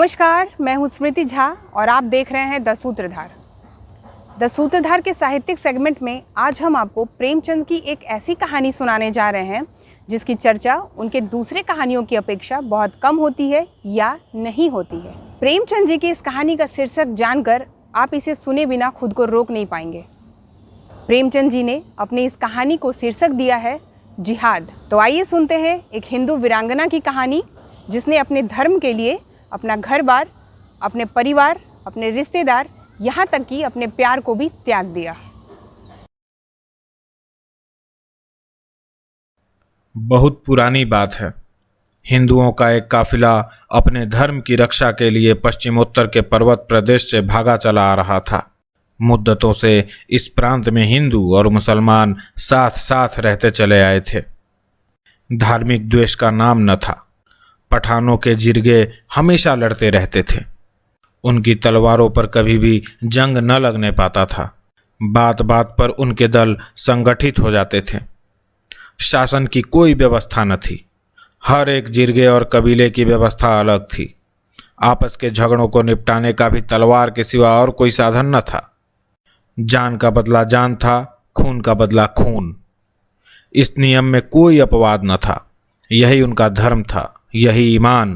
नमस्कार, मैं हूं स्मृति झा और आप देख रहे हैं द सूत्रधार। द सूत्रधार के साहित्यिक सेगमेंट में आज हम आपको प्रेमचंद की एक ऐसी कहानी सुनाने जा रहे हैं जिसकी चर्चा उनके दूसरे कहानियों की अपेक्षा बहुत कम होती है या नहीं होती है। प्रेमचंद जी की इस कहानी का शीर्षक जानकर आप इसे सुने बिना खुद को रोक नहीं पाएंगे। प्रेमचंद जी ने अपनी इस कहानी को शीर्षक दिया है जिहाद। तो आइए सुनते हैं एक हिंदू वीरांगना की कहानी जिसने अपने धर्म के लिए अपना घर बार, अपने परिवार, अपने रिश्तेदार, यहाँ तक कि अपने प्यार को भी त्याग दिया। बहुत पुरानी बात है। हिंदुओं का एक काफिला अपने धर्म की रक्षा के लिए पश्चिमोत्तर के पर्वत प्रदेश से भागा चला आ रहा था। मुद्दतों से इस प्रांत में हिंदू और मुसलमान साथ साथ रहते चले आए थे। धार्मिक द्वेष का नाम न था। पठानों के जिरगे हमेशा लड़ते रहते थे। उनकी तलवारों पर कभी भी जंग न लगने पाता था। बात बात पर उनके दल संगठित हो जाते थे। शासन की कोई व्यवस्था न थी। हर एक जिरगे और कबीले की व्यवस्था अलग थी। आपस के झगड़ों को निपटाने का भी तलवार के सिवा और कोई साधन न था। जान का बदला जान था, खून का बदला खून। इस नियम में कोई अपवाद न था। यही उनका धर्म था, यही ईमान।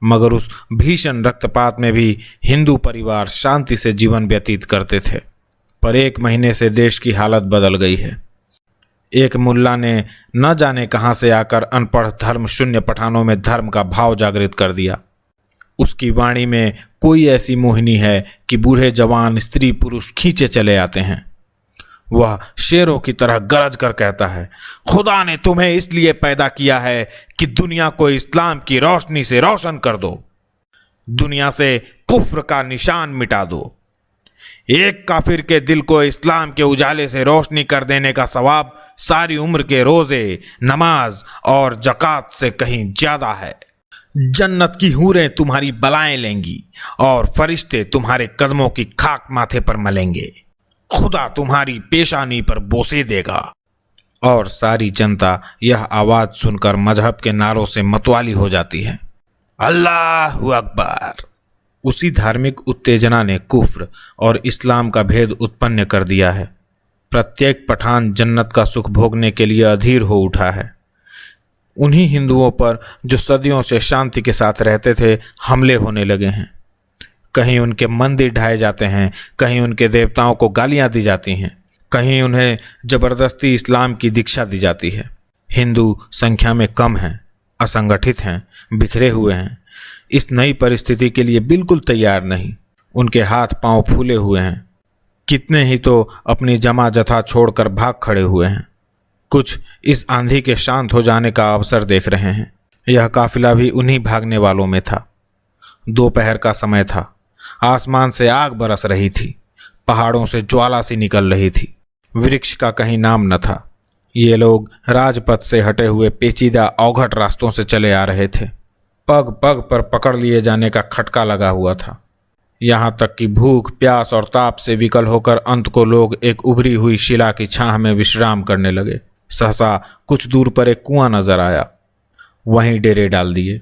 मगर उस भीषण रक्तपात में भी हिंदू परिवार शांति से जीवन व्यतीत करते थे। पर एक महीने से देश की हालत बदल गई है। एक मुल्ला ने न जाने कहां से आकर अनपढ़ धर्म शून्य पठानों में धर्म का भाव जागृत कर दिया। उसकी वाणी में कोई ऐसी मोहिनी है कि बूढ़े जवान स्त्री पुरुष खींचे चले आते हैं। वह शेरों की तरह गरज कर कहता है, खुदा ने तुम्हें इसलिए पैदा किया है कि दुनिया को इस्लाम की रोशनी से रोशन कर दो, दुनिया से कुफ्र का निशान मिटा दो। एक काफिर के दिल को इस्लाम के उजाले से रोशनी कर देने का सवाब सारी उम्र के रोजे, नमाज और जकात से कहीं ज्यादा है। जन्नत की हूरें तुम्हारी बलाएं लेंगी और फरिश्ते तुम्हारे कदमों की खाक माथे पर मलेंगे। खुदा तुम्हारी पेशानी पर बोसे देगा। और सारी जनता यह आवाज सुनकर मजहब के नारों से मतवाली हो जाती है। अल्लाहु अकबर। उसी धार्मिक उत्तेजना ने कुफ्र और इस्लाम का भेद उत्पन्न कर दिया है। प्रत्येक पठान जन्नत का सुख भोगने के लिए अधीर हो उठा है। उन्हीं हिंदुओं पर जो सदियों से शांति के साथ रहते थे हमले होने लगे हैं। कहीं उनके मंदिर ढाए जाते हैं, कहीं उनके देवताओं को गालियां दी जाती हैं, कहीं उन्हें जबरदस्ती इस्लाम की दीक्षा दी जाती है। हिंदू संख्या में कम हैं, असंगठित हैं, बिखरे हुए हैं। इस नई परिस्थिति के लिए बिल्कुल तैयार नहीं। उनके हाथ पांव फूले हुए हैं। कितने ही तो अपनी जमा जथा छोड़कर भाग खड़े हुए हैं। कुछ इस आंधी के शांत हो जाने का अवसर देख रहे हैं। यह काफिला भी उन्हीं भागने वालों में था। दोपहर का समय था। आसमान से आग बरस रही थी। पहाड़ों से ज्वाला सी निकल रही थी। वृक्ष का कहीं नाम न था। ये लोग राजपथ से हटे हुए पेचीदा अवघट रास्तों से चले आ रहे थे। पग पग पर पकड़ लिए जाने का खटका लगा हुआ था। यहाँ तक कि भूख, प्यास और ताप से विकल होकर अंत को लोग एक उभरी हुई शिला की छाह में विश्राम करने लगे। सहसा कुछ दूर पर एक कुआं नजर आया। वहीं डेरे डाल दिए।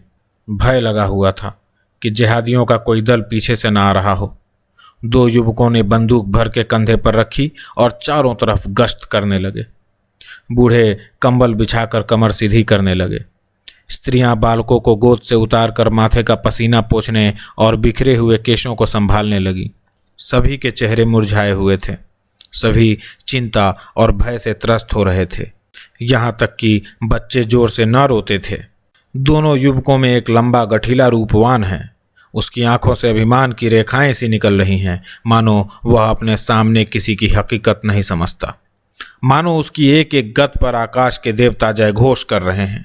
भय लगा हुआ था कि जिहादियों का कोई दल पीछे से ना आ रहा हो। दो युवकों ने बंदूक भर के कंधे पर रखी और चारों तरफ गश्त करने लगे। बूढ़े कंबल बिछाकर कमर सीधी करने लगे। स्त्रियां बालकों को गोद से उतारकर माथे का पसीना पोंछने और बिखरे हुए केशों को संभालने लगी। सभी के चेहरे मुरझाए हुए थे। सभी चिंता और भय से त्रस्त हो रहे थे। यहाँ तक कि बच्चे जोर से न रोते थे। दोनों युवकों में एक लंबा गठीला रूपवान है। उसकी आंखों से अभिमान की रेखाएं सी निकल रही हैं, मानो वह अपने सामने किसी की हकीकत नहीं समझता। मानो उसकी एक एक गत पर आकाश के देवता जय घोष कर रहे हैं।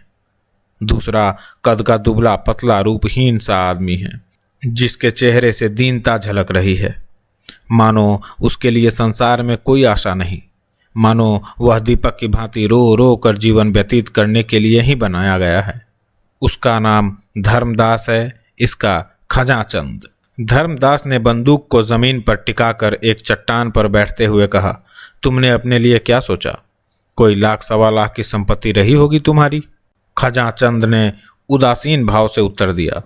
दूसरा कद का दुबला पतला रूपहीन सा आदमी है जिसके चेहरे से दीनता झलक रही है। मानो उसके लिए संसार में कोई आशा नहीं। मानो वह दीपक की भांति रो रो कर जीवन व्यतीत करने के लिए ही बनाया गया है। उसका नाम धर्मदास है, इसका खजाचंद। धर्मदास ने बंदूक को जमीन पर टिकाकर एक चट्टान पर बैठते हुए कहा, तुमने अपने लिए क्या सोचा? कोई लाख सवा लाख की संपत्ति रही होगी तुम्हारी। खजाचंद ने उदासीन भाव से उत्तर दिया,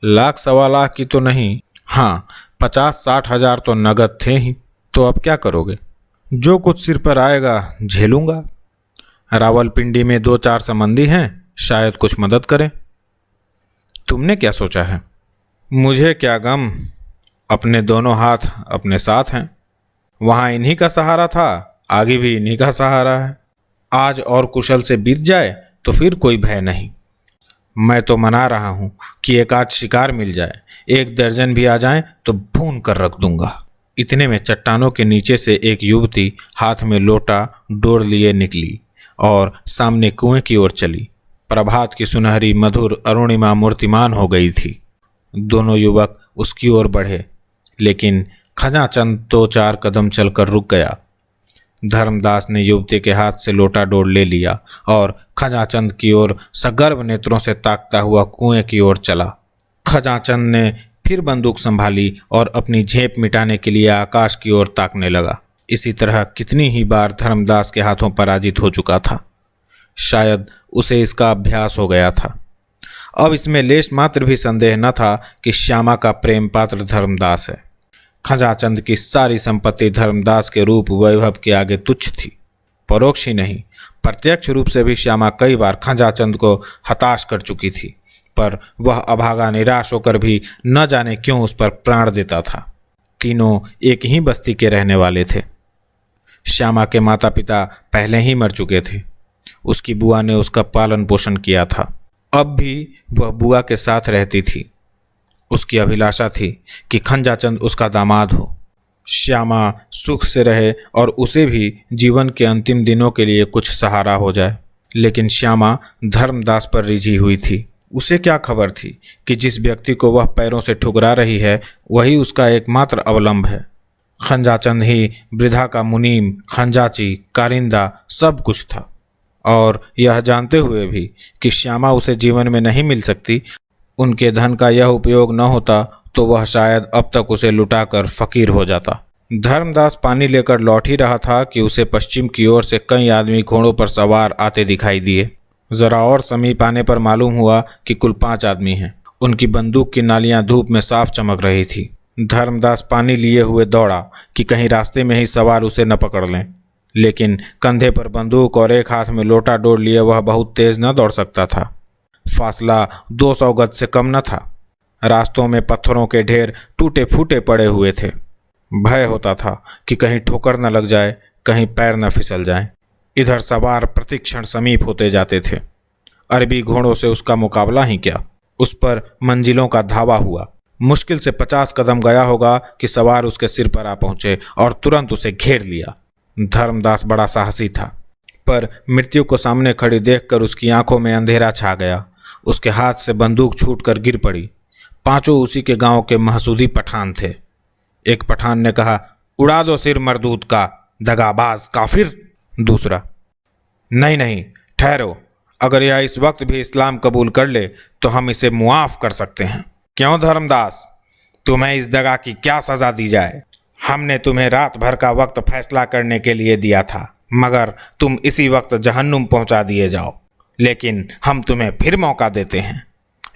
लाख सवा लाख की तो नहीं, हाँ 50-60 हजार तो नगद थे ही। तो अब क्या करोगे? जो कुछ सिर पर आएगा झेलूंगा। रावलपिंडी में 2-4 संबंधी हैं, शायद कुछ मदद करें। तुमने क्या सोचा है? मुझे क्या गम, अपने दोनों हाथ अपने साथ हैं। वहाँ इन्हीं का सहारा था, आगे भी इन्हीं का सहारा है। आज और कुशल से बीत जाए तो फिर कोई भय नहीं। मैं तो मना रहा हूँ कि एक आध शिकार मिल जाए, 1 दर्जन भी आ जाएं तो भून कर रख दूंगा। इतने में चट्टानों के नीचे से एक युवती हाथ में लोटा डोर लिए निकली और सामने कुएं की ओर चली। प्रभात की सुनहरी मधुर अरुणिमा मूर्तिमान हो गई थी। दोनों युवक उसकी ओर बढ़े, लेकिन खजाचंद 2-4 कदम चलकर रुक गया। धर्मदास ने युवती के हाथ से लोटा डोर ले लिया और खजाचंद की ओर सगर्व नेत्रों से ताकता हुआ कुएं की ओर चला। खजाचंद ने फिर बंदूक संभाली और अपनी झेप मिटाने के लिए आकाश की ओर ताकने लगा। इसी तरह कितनी ही बार धर्मदास के हाथों पराजित हो चुका था। शायद उसे इसका अभ्यास हो गया था। अब इसमें लेश मात्र भी संदेह न था कि श्यामा का प्रेम पात्र धर्मदास है। खजाचंद की सारी संपत्ति धर्मदास के रूप वैभव के आगे तुच्छ थी। परोक्ष ही नहीं, प्रत्यक्ष रूप से भी श्यामा कई बार खजाचंद को हताश कर चुकी थी, पर वह अभागा निराश होकर भी न जाने क्यों उस पर प्राण देता था। तीनों एक ही बस्ती के रहने वाले थे। श्यामा के माता पिता पहले ही मर चुके थे। उसकी बुआ ने उसका पालन पोषण किया था। अब भी वह बुआ के साथ रहती थी। उसकी अभिलाषा थी कि खंजाचंद उसका दामाद हो। श्यामा सुख से रहे और उसे भी जीवन के अंतिम दिनों के लिए कुछ सहारा हो जाए। लेकिन श्यामा धर्मदास पर रिझी हुई थी। उसे क्या खबर थी कि जिस व्यक्ति को वह पैरों से ठुकरा रही है वही उसका एकमात्र अवलंब है। खंजाचंद ही वृद्धा का मुनीम, खंजाची, कारिंदा सब कुछ था। और यह जानते हुए भी कि श्यामा उसे जीवन में नहीं मिल सकती, उनके धन का यह उपयोग न होता तो वह शायद अब तक उसे लुटाकर फकीर हो जाता। धर्मदास पानी लेकर लौट ही रहा था कि उसे पश्चिम की ओर से कई आदमी घोड़ों पर सवार आते दिखाई दिए। जरा और समीप आने पर मालूम हुआ कि कुल 5 आदमी हैं। उनकी बंदूक की नालियां धूप में साफ चमक रही थी। धर्मदास पानी लिए हुए दौड़ा कि कहीं रास्ते में ही सवार उसे न पकड़ लें, लेकिन कंधे पर बंदूक और एक हाथ में लोटा डोर लिए वह बहुत तेज न दौड़ सकता था। फासला 200 गज से कम न था। रास्तों में पत्थरों के ढेर टूटे फूटे पड़े हुए थे। भय होता था कि कहीं ठोकर न लग जाए, कहीं पैर न फिसल जाए। इधर सवार प्रतिक्षण समीप होते जाते थे। अरबी घोड़ों से उसका मुकाबला ही क्या, उस पर मंजिलों का धावा हुआ। मुश्किल से 50 कदम गया होगा कि सवार उसके सिर पर आ पहुंचे और तुरंत उसे घेर लिया। धर्मदास बड़ा साहसी था, पर मृत्यु को सामने खड़ी देखकर उसकी आंखों में अंधेरा छा गया। उसके हाथ से बंदूक छूटकर गिर पड़ी। 5 उसी के गांव के महसूदी पठान थे। एक पठान ने कहा, उड़ा दो सिर मरदूत का, दगाबाज काफिर। दूसरा, नहीं ठहरो, अगर यह इस वक्त भी इस्लाम कबूल कर ले तो हम इसे मुआफ कर सकते हैं। क्यों धर्मदास, तुम्हें इस दगा की क्या सजा दी जाए? हमने तुम्हें रात भर का वक्त फैसला करने के लिए दिया था, मगर तुम इसी वक्त जहन्नुम पहुंचा दिए जाओ। लेकिन हम तुम्हें फिर मौका देते हैं,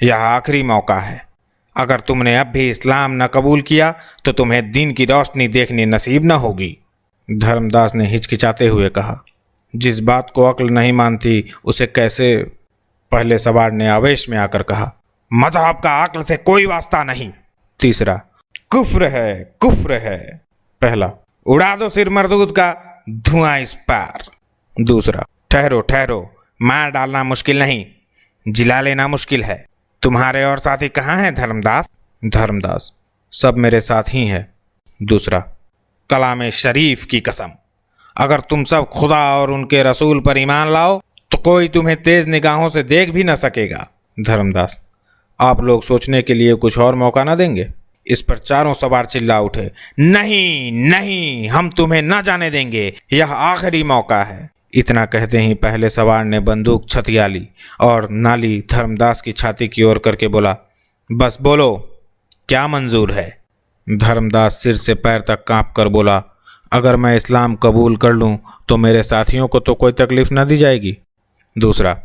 यह आखिरी मौका है। अगर तुमने अब भी इस्लाम न कबूल किया तो तुम्हें दिन की रोशनी देखनी नसीब न होगी। धर्मदास ने हिचकिचाते हुए कहा। जिस बात को अक्ल नहीं मानती उसे कैसे? पहले सवार ने आवेश में आकर कहा, मजहब का अक्ल से कोई वास्ता नहीं। तीसरा, कुफ्र है। पहला, उड़ा दो सिर मरदूद का, धुआं इस पार। दूसरा, ठहरो, मार डालना मुश्किल नहीं, जिला लेना मुश्किल है। तुम्हारे और साथी कहाँ हैं धर्मदास? धर्मदास, सब मेरे साथ ही हैं। दूसरा, कलाम शरीफ की कसम, अगर तुम सब खुदा और उनके रसूल पर ईमान लाओ तो कोई तुम्हें तेज निगाहों से देख भी न सकेगा। धर्मदास, आप लोग सोचने के लिए कुछ और मौका न देंगे? इस पर चारों सवार चिल्ला उठे, नहीं, हम तुम्हें न जाने देंगे, यह आखिरी मौका है। इतना कहते ही पहले सवार ने बंदूक छतिया ली और नाली धर्मदास की छाती की ओर करके बोला, बस बोलो, क्या मंजूर है? धर्मदास सिर से पैर तक कांप कर बोला, अगर मैं इस्लाम कबूल कर लूं तो मेरे साथियों को तो कोई तकलीफ न दी जाएगी। दूसरा,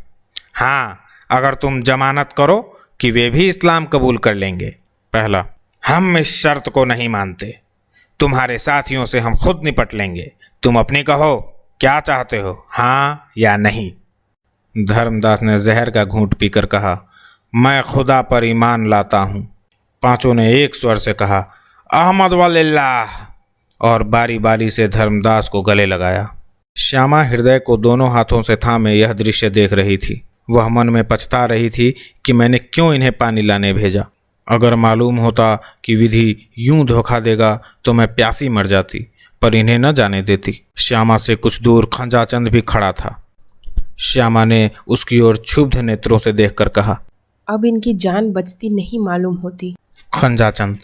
हाँ, अगर तुम जमानत करो कि वे भी इस्लाम कबूल कर लेंगे। पहला, हम इस शर्त को नहीं मानते। तुम्हारे साथियों से हम खुद निपट लेंगे। तुम अपनी कहो, क्या चाहते हो, हाँ या नहीं? धर्मदास ने जहर का घूंट पीकर कहा, मैं खुदा पर ईमान लाता हूँ। पांचों ने एक स्वर से कहा, अहमद वलिल्लाह, और बारी बारी से धर्मदास को गले लगाया। श्यामा हृदय को दोनों हाथों से थामे यह दृश्य देख रही थी। वह मन में पछता रही थी कि मैंने क्यों इन्हें पानी लाने भेजा। अगर मालूम होता कि विधि यूं धोखा देगा तो मैं प्यासी मर जाती, पर इन्हें न जाने देती। श्यामा से कुछ दूर खंजाचंद भी खड़ा था। श्यामा ने उसकी ओर क्षुब्ध नेत्रों से देखकर कहा, अब इनकी जान बचती नहीं मालूम होती। खंजाचंद,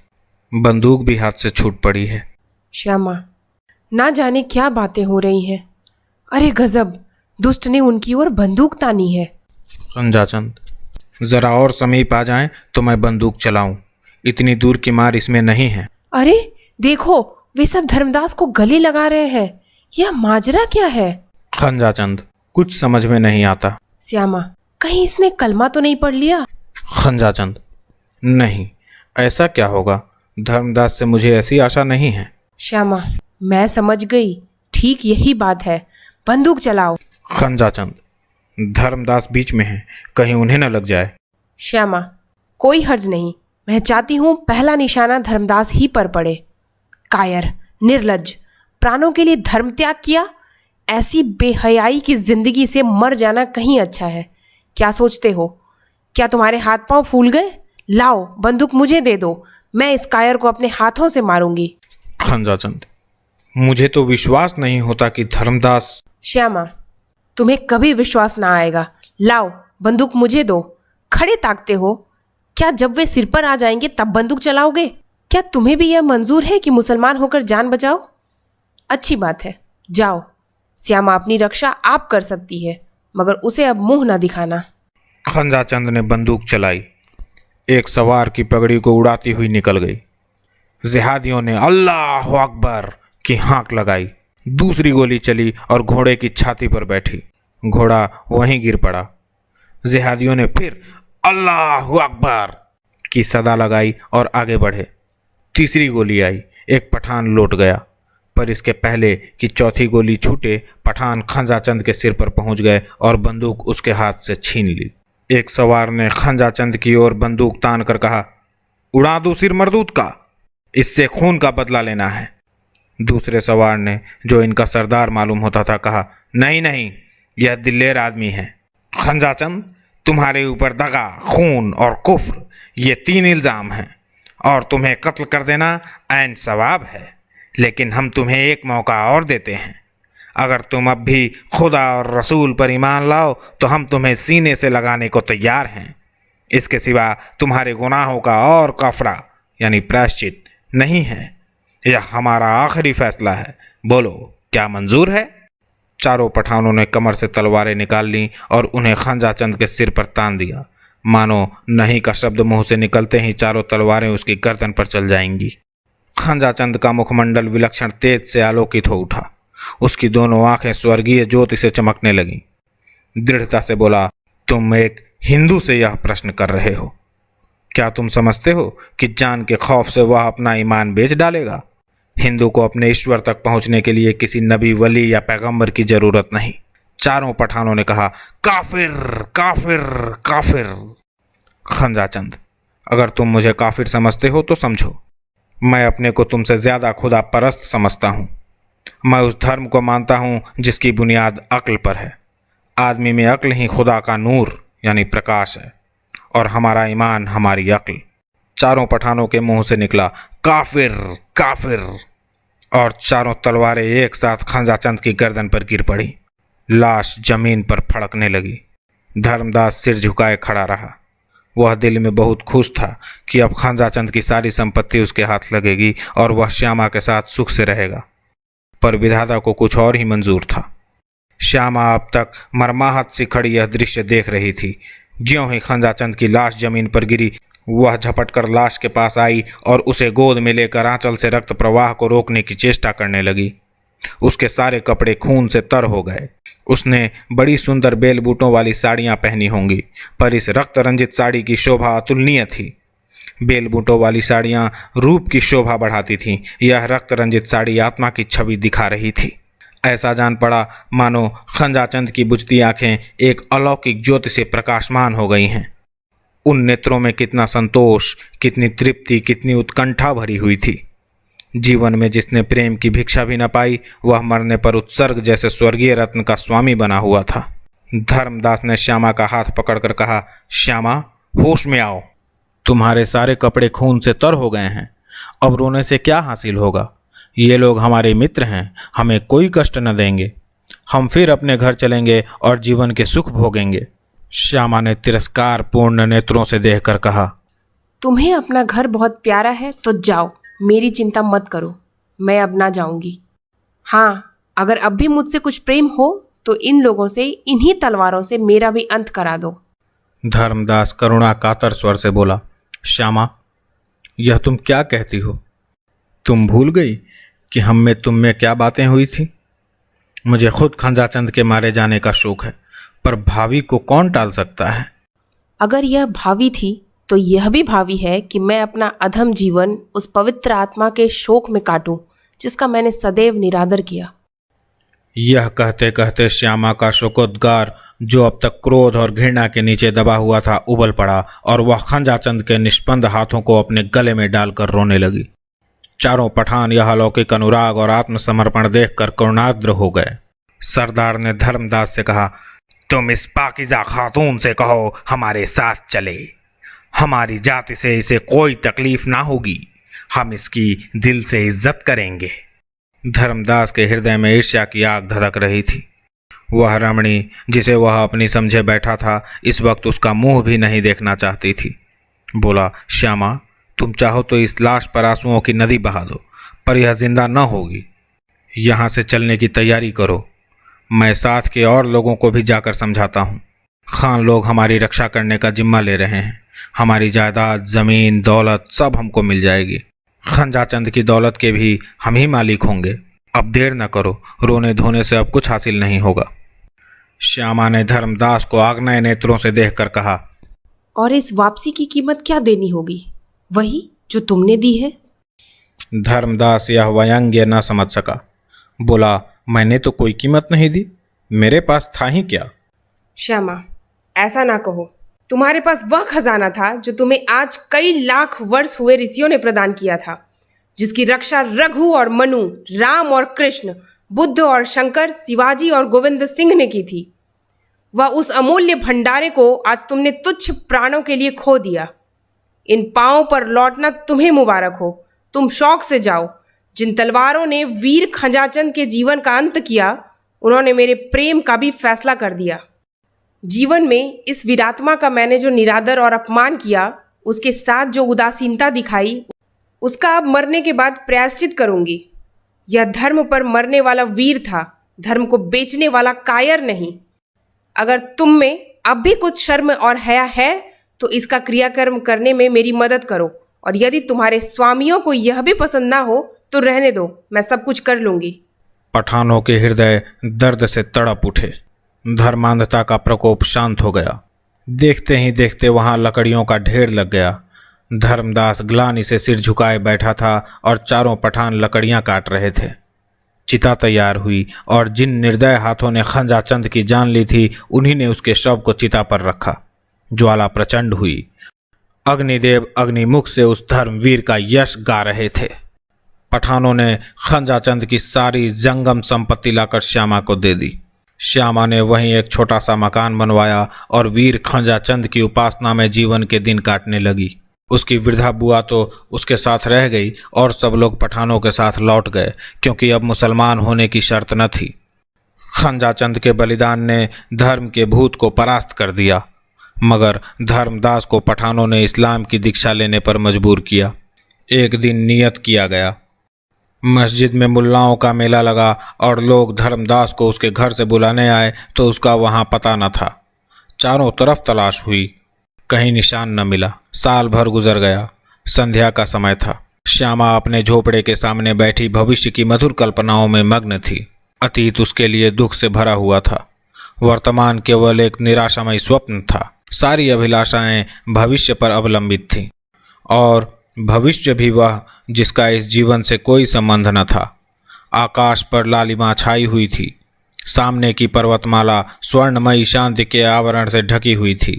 बंदूक भी हाथ से छूट पड़ी है। श्यामा, ना जाने क्या बातें हो रही हैं। अरे गजब, दुष्ट ने उनकी ओर बंदूक तानी है। खंजाचंद, जरा और समीप आ जाएं तो मैं बंदूक चलाऊं। इतनी दूर की मार इसमें नहीं है। अरे देखो, वे सब धर्मदास को गले लगा रहे हैं। यह माजरा क्या है? खंजाचंद, कुछ समझ में नहीं आता। श्यामा, कहीं इसने कलमा तो नहीं पढ़ लिया? खंजाचंद, नहीं, ऐसा क्या होगा। धर्मदास से मुझे ऐसी आशा नहीं है। श्यामा, मैं समझ गई, ठीक यही बात है। बंदूक चलाओ। खंजाचंद, धर्मदास बीच में है, कहीं उन्हें न लग जाए। श्यामा, कोई हर्ज नहीं। मैं चाहती हूँ पहला निशाना धर्मदास ही पर पड़े। कायर, निर्लज्ज, प्राणों के लिए धर्म त्याग किया। ऐसी बेहयाई की जिंदगी से मर जाना कहीं अच्छा है। क्या सोचते हो? क्या तुम्हारे हाथ पांव फूल गए? लाओ, बंदूक मुझे दे दो। मैं इस कायर को अपने हाथों से मारूंगी। खंजाचंद, मुझे तो विश्वास नहीं होता कि धर्मदास। श्यामा, तुम्हें कभी विश्वास ना आएगा। लाओ, बंदूक मुझे दो। खड़े ताकते हो? क्या जब वे सिर पर आ जाएंगे तब बंदूक चलाओगे? क्या तुम्हें भी यह मंजूर है कि मुसलमान होकर जान बचाओ? अच्छी बात है, जाओ। श्यामा अपनी रक्षा आप कर सकती है, मगर उसे अब मुंह ना दिखाना। खंजाचंद ने बंदूक चलाई। एक सवार की पगड़ी को उड़ाती हुई निकल गई। जिहादियों ने अल्लाह अकबर की हाँक लगाई। दूसरी गोली चली और घोड़े की छाती पर बैठी। घोड़ा वहीं गिर पड़ा। जिहादियों ने फिर अल्लाह अकबर की सदा लगाई और आगे बढ़े। तीसरी गोली आई। एक पठान लौट गया, पर इसके पहले कि चौथी गोली छूटे, पठान खंजाचंद के सिर पर पहुंच गए और बंदूक उसके हाथ से छीन ली। एक सवार ने खंजाचंद की ओर बंदूक तान कर कहा, उड़ा दो सिर मरदूत का, इससे खून का बदला लेना है। दूसरे सवार ने, जो इनका सरदार मालूम होता था, कहा, नहीं नहीं, यह दिलेर आदमी है। खंजाचंद, तुम्हारे ऊपर दगा, खून और कुफ्र, ये 3 इल्ज़ाम हैं और तुम्हें कत्ल कर देना ऐन सवाब है। लेकिन हम तुम्हें एक मौका और देते हैं। अगर तुम अब भी खुदा और रसूल पर ईमान लाओ तो हम तुम्हें सीने से लगाने को तैयार हैं। इसके सिवा तुम्हारे गुनाहों का और कफरा यानी प्रायश्चित नहीं है। यह हमारा आखिरी फैसला है। बोलो, क्या मंजूर है? चारों पठानों ने कमर से तलवारें निकाल लीं और उन्हें खंजाचंद के सिर पर तान दिया। मानो नहीं का शब्द मुंह से निकलते ही चारों तलवारें उसकी गर्दन पर चल जाएंगी। खंजाचंद का मुखमंडल विलक्षण तेज से आलोकित हो उठा। उसकी दोनों आंखें स्वर्गीय ज्योति से चमकने लगीं। दृढ़ता से बोला, तुम एक हिंदू से यह प्रश्न कर रहे हो? क्या तुम समझते हो कि जान के खौफ से वह अपना ईमान बेच डालेगा? हिंदू को अपने ईश्वर तक पहुंचने के लिए किसी नबी, वली या पैगंबर की जरूरत नहीं। चारों पठानों ने कहा, काफिर काफिर काफिर। खंजाचंद, अगर तुम मुझे काफिर समझते हो तो समझो, मैं अपने को तुमसे ज्यादा खुदा परस्त समझता हूँ। मैं उस धर्म को मानता हूँ जिसकी बुनियाद अक्ल पर है। आदमी में अक्ल ही खुदा का नूर यानी प्रकाश है, और हमारा ईमान हमारी अक्ल। चारों पठानों के मुंह से निकला, काफिर काफिर, और चारों तलवारें एक साथ खंजाचंद की गर्दन पर गिर पड़ी। लाश जमीन पर फड़कने लगी। धर्मदास सिर झुकाए खड़ा रहा। वह दिल में बहुत खुश था कि अब खंजाचंद की सारी संपत्ति उसके हाथ लगेगी और वह श्यामा के साथ सुख से रहेगा। पर विधाता को कुछ और ही मंजूर था। श्यामा अब तक मरमाहत सी खड़ी यह दृश्य देख रही थी। ज्यों ही खंजाचंद की लाश जमीन पर गिरी, वह झपटकर लाश के पास आई और उसे गोद में लेकर आंचल से रक्त प्रवाह को रोकने की चेष्टा करने लगी। उसके सारे कपड़े खून से तर हो गए। उसने बड़ी सुंदर बेल बूटों वाली साड़ियाँ पहनी होंगी, पर इस रक्त रंजित साड़ी की शोभा अतुलनीय थी। बेल बूटों वाली साड़ियाँ रूप की शोभा बढ़ाती थीं, यह रक्त रंजित साड़ी आत्मा की छवि दिखा रही थी। ऐसा जान पड़ा मानो खंजाचंद की बुझती आंखें एक अलौकिक ज्योति से प्रकाशमान हो गई हैं। उन नेत्रों में कितना संतोष, कितनी तृप्ति, कितनी उत्कंठा भरी हुई थी। जीवन में जिसने प्रेम की भिक्षा भी न पाई, वह मरने पर उत्सर्ग जैसे स्वर्गीय रत्न का स्वामी बना हुआ था। धर्मदास ने श्यामा का हाथ पकड़कर कहा, श्यामा, होश में आओ। तुम्हारे सारे कपड़े खून से तर हो गए हैं, अब रोने से क्या हासिल होगा? ये लोग हमारे मित्र हैं, हमें कोई कष्ट न देंगे। हम फिर अपने घर चलेंगे और जीवन के सुख भोगेंगे। श्यामा ने तिरस्कार पूर्ण नेत्रों से देखकर कहा, तुम्हें अपना घर बहुत प्यारा है तो जाओ, मेरी चिंता मत करो, मैं अब ना जाऊंगी। हाँ, अगर अब भी मुझसे कुछ प्रेम हो तो इन लोगों से, इन्हीं तलवारों से मेरा भी अंत करा दो। धर्मदास करुणा कातर स्वर से बोला, श्यामा, यह तुम क्या कहती हो? तुम भूल गई कि हम में तुम में क्या बातें हुई थी? मुझे खुद खंजाचंद के मारे जाने का शौक है, पर भावी को कौन टाल सकता है? अगर यह भावी थी तो यह भी भावी है कि मैं अपना अधम जीवन उस पवित्र आत्मा के शोक में काटूं जिसका मैंने सदैव निरादर किया। यह कहते कहते श्यामा का शोकोद्गार, जो अब तक क्रोध और घृणा के नीचे दबा हुआ था, उबल पड़ा और वह खंजाचंद के निष्पंद हाथों को अपने गले में डालकर रोने लगी। चारों पठान यह अलौकिक अनुराग और आत्मसमर्पण देखकर करुणाद्र हो गए। सरदार ने धर्मदास से कहा, तुम इस पाकीज़ा खातून से कहो हमारे साथ चले। हमारी जाति से इसे कोई तकलीफ ना होगी, हम इसकी दिल से इज्जत करेंगे। धर्मदास के हृदय में ईर्ष्या की आग धधक रही थी। वह रमणी, जिसे वह अपनी समझे बैठा था, इस वक्त उसका मुंह भी नहीं देखना चाहती थी। बोला, श्यामा, तुम चाहो तो इस लाश पर आंसुओं की नदी बहा दो, पर यह जिंदा न होगी। यहाँ से चलने की तैयारी करो। मैं साथ के और लोगों को भी जाकर समझाता हूँ। खान लोग हमारी रक्षा करने का जिम्मा ले रहे हैं। हमारी जायदाद, जमीन, दौलत सब हमको मिल जाएगी। खंजाचंद की दौलत के भी हम ही मालिक होंगे। अब देर न करो, रोने धोने से अब कुछ हासिल नहीं होगा। श्यामा ने धर्मदास को आग्नेय नेत्रों से देखकर कहा, और इस वापसी की कीमत क्या देनी होगी? वही जो तुमने दी है। धर्मदास यह व्यंग्य न समझ सका। बोला, मैंने तो कोई कीमत नहीं दी, मेरे पास था ही क्या? श्यामा, ऐसा ना कहो। तुम्हारे पास वह खजाना था जो तुम्हें आज कई लाख वर्ष हुए ऋषियों ने प्रदान किया था, जिसकी रक्षा रघु और मनु, राम और कृष्ण, बुद्ध और शंकर, शिवाजी और गोविंद सिंह ने की थी। वह उस अमूल्य भंडारे को आज तुमने तुच्छ प्राणों के लिए खो दिया। इन पांवों पर लौटना तुम्हें मुबारक हो। तुम शौक से जाओ। जिन तलवारों ने वीर खंजाचंद के जीवन का अंत किया, उन्होंने मेरे प्रेम का भी फैसला कर दिया। जीवन में इस वीरात्मा का मैंने जो निरादर और अपमान किया, उसके साथ जो उदासीनता दिखाई, उसका अब मरने के बाद प्रायश्चित करूंगी। यह धर्म पर मरने वाला वीर था, धर्म को बेचने वाला कायर नहीं। अगर तुम में अब भी कुछ शर्म और हया है तो इसका क्रियाकर्म करने में मेरी मदद करो, और यदि तुम्हारे स्वामियों को यह भी पसंद ना हो तो रहने दो, मैं सब कुछ कर लूंगी। पठानों के हृदय दर्द से तड़प उठे। धर्मांधता का प्रकोप शांत हो गया। देखते ही देखते वहां लकड़ियों का ढेर लग गया। धर्मदास ग्लानि से सिर झुकाए बैठा था और चारों पठान लकड़ियां काट रहे थे। चिता तैयार हुई और जिन निर्दय हाथों ने खंजाचंद की जान ली थी, उन्हीं ने उसके शव को चिता पर रखा। ज्वाला प्रचंड हुई। अग्निदेव अग्निमुख से उस धर्मवीर का यश गा रहे थे। पठानों ने खंजाचंद की सारी जंगम संपत्ति लाकर श्यामा को दे दी। श्यामा ने वहीं एक छोटा सा मकान बनवाया और वीर खंजाचंद की उपासना में जीवन के दिन काटने लगी। उसकी वृद्धा बुआ तो उसके साथ रह गई और सब लोग पठानों के साथ लौट गए, क्योंकि अब मुसलमान होने की शर्त न थी। खंजाचंद के बलिदान ने धर्म के भूत को परास्त कर दिया, मगर धर्मदास को पठानों ने इस्लाम की दीक्षा लेने पर मजबूर किया। एक दिन नियत किया गया। मस्जिद में मुल्लाओं का मेला लगा और लोग धर्मदास को उसके घर से बुलाने आए तो उसका वहाँ पता न था। चारों तरफ तलाश हुई, कहीं निशान न मिला। साल भर गुजर गया। संध्या का समय था। श्यामा अपने झोपड़े के सामने बैठी भविष्य की मधुर कल्पनाओं में मग्न थी। अतीत उसके लिए दुख से भरा हुआ था, वर्तमान केवल एक निराशामय स्वप्न था। सारी अभिलाषाएं भविष्य पर अवलंबित थीं, और भविष्य भी वह जिसका इस जीवन से कोई संबंध न था। आकाश पर लालिमा छाई हुई थी। सामने की पर्वतमाला स्वर्णमयी शांति के आवरण से ढकी हुई थी।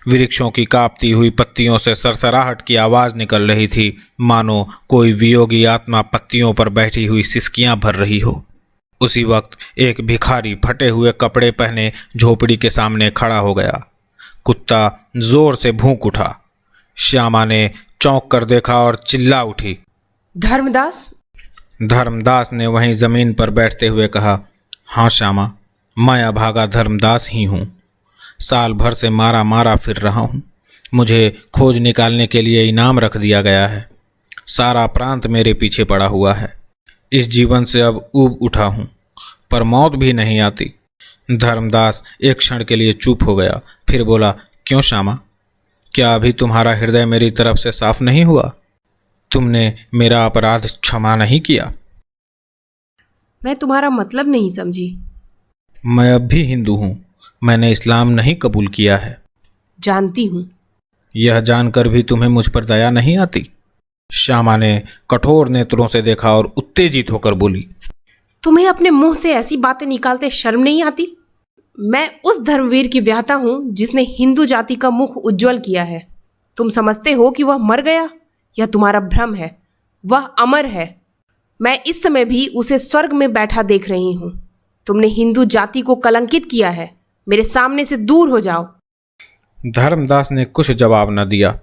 वृक्षों की कांपती हुई पत्तियों से सरसराहट की आवाज़ निकल रही थी, मानो कोई वियोगी आत्मा पत्तियों पर बैठी हुई सिसकियां भर रही हो। उसी वक्त एक भिखारी फटे हुए कपड़े पहने झोपड़ी के सामने खड़ा हो गया। कुत्ता जोर से भूंक उठा। श्यामा ने चौंक कर देखा और चिल्ला उठी, धर्मदास। धर्मदास ने वहीं जमीन पर बैठते हुए कहा, हाँ श्यामा, मैं अभागा धर्मदास ही हूँ। साल भर से मारा मारा फिर रहा हूँ। मुझे खोज निकालने के लिए इनाम रख दिया गया है। सारा प्रांत मेरे पीछे पड़ा हुआ है। इस जीवन से अब ऊब उठा हूँ, पर मौत भी नहीं आती। धर्मदास एक क्षण के लिए चुप हो गया, फिर बोला, क्यों श्यामा, क्या अभी तुम्हारा हृदय मेरी तरफ से साफ नहीं हुआ? तुमने मेरा अपराध क्षमा नहीं किया? मैं तुम्हारा मतलब नहीं समझी। मैं अब भी हिंदू हूँ। मैंने इस्लाम नहीं कबूल किया है। जानती हूँ। यह जानकर भी तुम्हें मुझ पर दया नहीं आती? श्यामा ने कठोर नेत्रों से देखा और उत्तेजित होकर बोली, तुम्हें अपने मुंह से ऐसी बातें निकालते शर्म नहीं आती? मैं उस धर्मवीर की व्याहता हूँ जिसने हिंदू जाति का मुख उज्जवल किया है। तुम समझते हो कि वह मर गया? यह तुम्हारा भ्रम है। वह अमर है। मैं इस समय भी उसे स्वर्ग में बैठा देख रही हूँ। तुमने हिंदू जाति को कलंकित किया है। मेरे सामने से दूर हो जाओ। धर्मदास ने कुछ जवाब न दिया।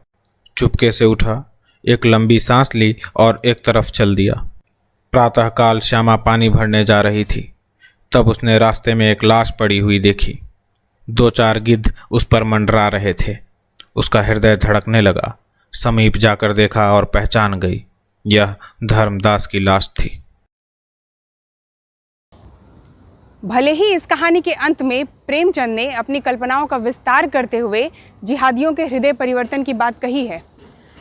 चुपके से उठा, एक लंबी सांस ली और एक तरफ चल दिया। प्रातःकाल श्यामा पानी भरने जा रही थी, तब उसने रास्ते में एक लाश पड़ी हुई देखी। 2-4 गिद्ध उस पर मंडरा रहे थे। उसका हृदय धड़कने लगा। समीप जाकर देखा और पहचान गई, यह धर्मदास की लाश थी। भले ही इस कहानी के अंत में प्रेमचंद ने अपनी कल्पनाओं का विस्तार करते हुए जिहादियों के हृदय परिवर्तन की बात कही है,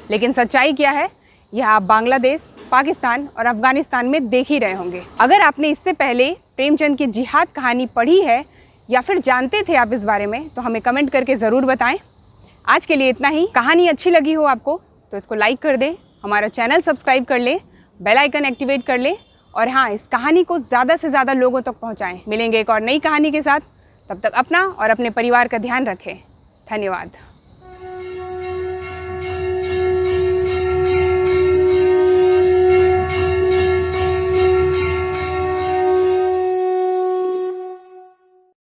लेकिन सच्चाई क्या है यह आप बांग्लादेश, पाकिस्तान और अफगानिस्तान में देख ही रहे होंगे। अगर आपने इससे पहले प्रेमचंद की जिहाद कहानी पढ़ी है या फिर जानते थे आप इस बारे में, तो हमें कमेंट करके ज़रूर बताएं। आज के लिए इतना ही। कहानी अच्छी लगी हो आपको तो इसको लाइक कर दें, हमारा चैनल सब्सक्राइब कर लें, बेल आइकन एक्टिवेट कर लें, और हाँ, इस कहानी को ज़्यादा से ज़्यादा लोगों तक पहुँचाएँ। मिलेंगे एक और नई कहानी के साथ। तब तक अपना और अपने परिवार का ध्यान रखें। धन्यवाद।